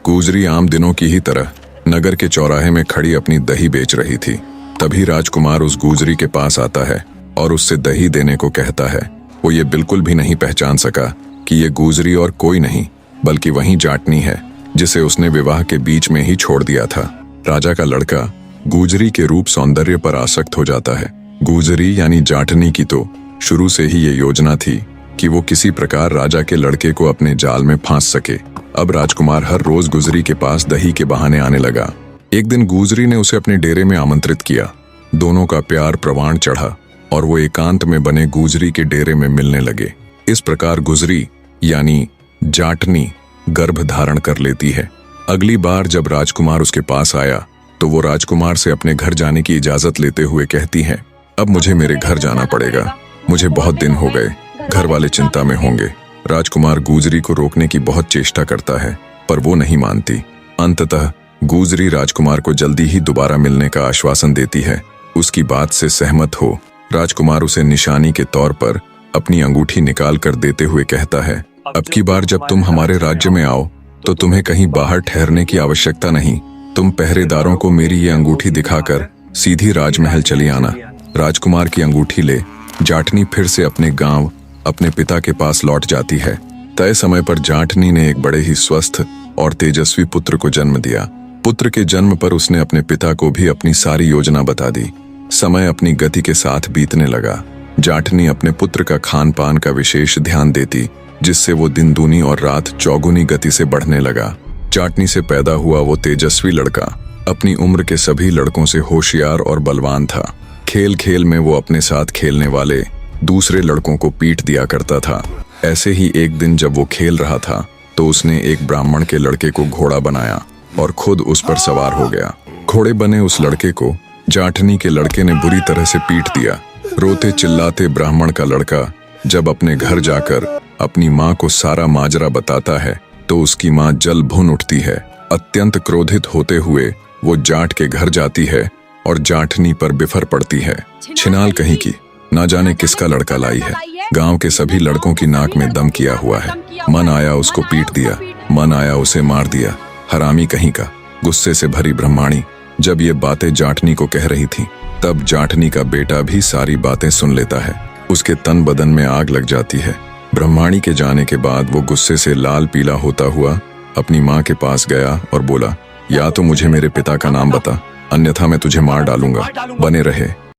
गुजरी आम दिनों की ही तरह नगर के चौराहे में खड़ी अपनी दही बेच रही थी। तभी राजकुमार उस गुजरी के पास आता है और उससे दही देने को कहता है। वो ये बिल्कुल भी नहीं पहचान सका कि ये गुजरी और कोई नहीं बल्कि वही जाटनी है जिसे उसने विवाह के बीच में ही छोड़ दिया था। राजा का लड़का गुजरी के रूप सौंदर्य पर आसक्त हो जाता है। गुजरी यानी जाटनी की तो शुरू से ही ये योजना थी कि वो किसी प्रकार राजा के लड़के को अपने जाल में फांस सके। अब राजकुमार हर रोज गुजरी के पास दही के बहाने आने लगा। एक दिन गुजरी ने उसे अपने डेरे में आमंत्रित किया। दोनों का प्यार प्रवान चढ़ा और वो एकांत में बने गुजरी के डेरे में मिलने लगे। इस प्रकार गुजरी यानी जाटनी गर्भ धारण कर लेती है। अगली बार जब राजकुमार उसके पास आया तो वो राजकुमार से अपने घर जाने की इजाजत लेते हुए कहती है, अब मुझे मेरे घर जाना पड़ेगा। मुझे बहुत दिन हो गए, घर वाले चिंता में होंगे। राजकुमार गुजरी को रोकने की बहुत चेष्टा करता है पर वो नहीं मानती। अंततः गुजरी राजकुमार को जल्दी ही दोबारा मिलने का आश्वासन देती है। उसकी बात से सहमत हो राजकुमार उसे निशानी के तौर पर अपनी अंगूठी निकाल कर देते हुए कहता है, अब की बार जब तुम हमारे राज्य में आओ तो तुम्हें कहीं बाहर ठहरने की आवश्यकता नहीं। तुम पहरेदारों को मेरी ये अंगूठी दिखाकर सीधी राजमहल चली आना। राजकुमार की अंगूठी ले जाटनी फिर से अपने गांव अपने पिता के पास लौट जाती है। तय समय पर जाटनी ने एक बड़े ही स्वस्थ और तेजस्वी पुत्र को जन्म दिया। पुत्र के जन्म पर उसने अपने पिता को भी अपनी सारी योजना बता दी। समय अपनी गति के साथ बीतने लगा। जाटनी अपने पुत्र का खान पान का विशेष ध्यान देती जिससे वो दिन दूनी और रात चौगुनी गति से बढ़ने लगा। जाटनी से पैदा हुआ वो तेजस्वी लड़का अपनी उम्र के सभी लड़कों से होशियार और बलवान था। खेल खेल में वो अपने साथ खेलने वाले दूसरे लड़कों को पीट दिया करता था। ऐसे ही एक दिन जब वो खेल रहा था तो उसने एक ब्राह्मण के लड़के को घोड़ा बनाया और खुद उस पर सवार हो गया। घोड़े बने उस लड़के को जाटनी के लड़के ने बुरी तरह से पीट दिया। रोते चिल्लाते ब्राह्मण का लड़का जब अपने घर जाकर अपनी माँ को सारा माजरा बताता है तो उसकी माँ जल भुन उठती है। अत्यंत क्रोधित होते हुए वो जाट के घर जाती है और जाटनी पर बिफर पड़ती है। छिनाल कहीं की, ना जाने किसका लड़का लाई है। गांव के सभी लड़कों की नाक में दम किया हुआ है। मन आया उसको पीट दिया, मन आया उसे मार दिया। हरामी कहीं का। गुस्से से भरी ब्रह्माणी जब ये बातें जाटनी को कह रही थी तब जाटनी का बेटा भी सारी बातें सुन लेता है। उसके तन बदन में आग लग जाती है। ब्रह्माणी के जाने के बाद वो गुस्से से लाल पीला होता हुआ अपनी माँ के पास गया और बोला, या तो मुझे मेरे पिता का नाम बता अन्यथा मैं तुझे मार डालूंगा। बने रहे।